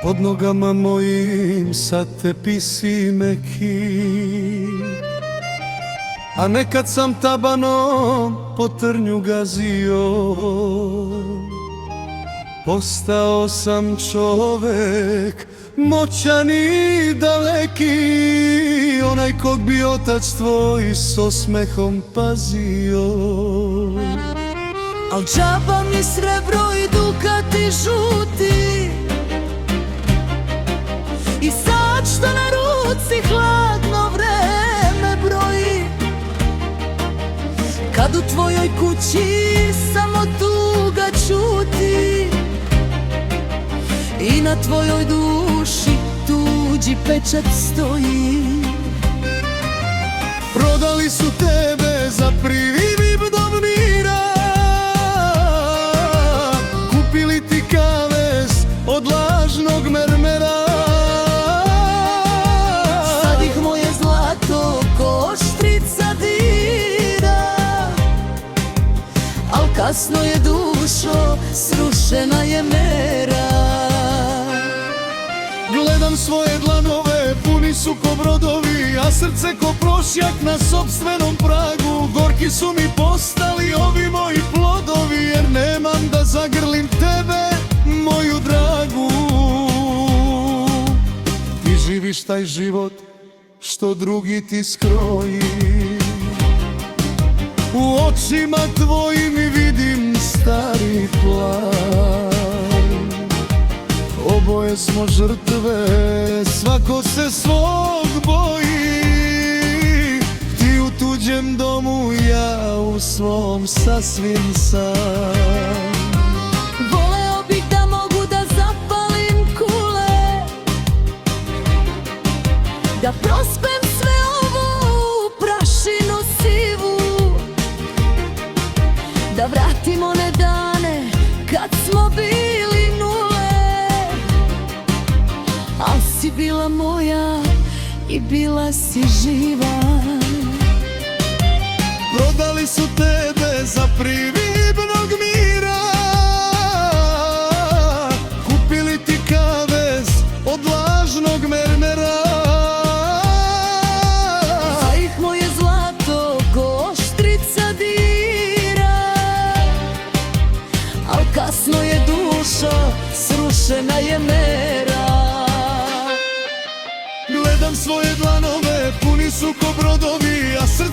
Pod nogama mojim sad te pisi meki, a nekad sam tabanom po trnju gazio. Postao sam čovek moćan i daleki, onaj kog bi otac tvoj s osmehom pazio. Al džaba mi srebro i dukati žuti, i sad što na ruci hladno vreme broji. Kad u tvojoj kući samo tuga čuti i na tvojoj duši tuđi pečat stoji. Prodali su tebe za prividnog mira, kupili ti kavez od lažnog mermera. Sad ih moje zlato ko oštrica dira, al kasno je dušo, srušena je mera. Gledam svoje dlanove, puni su ko brodovi, a srce ko prošjak na sopstvenom pragu. Gorki su mi postali ovi moji plodovi, jer nemam da zagrlim tebe, moju dragu. Ti živiš taj život što drugi ti skroji, u očima tvojim vidim stari plan. Oboje smo žrtve, svako se svog boji. Ti u tuđem domu, ja u svom sasvim sam. Voleo bih da mogu da zapalim kule, da prospem sve ovu prašinu sivu, da vratim one dane kad smo bili nule. Al si bila moja i bila si živa. Prodali su tebe za prividnog mira, kupili ti kavez od lažnog mermera. Za ih moje zlato ko oštrica dira, al kasno je dušo, srušena je mera. Gledam svoje dlanove, puni su ko brodovi, a srce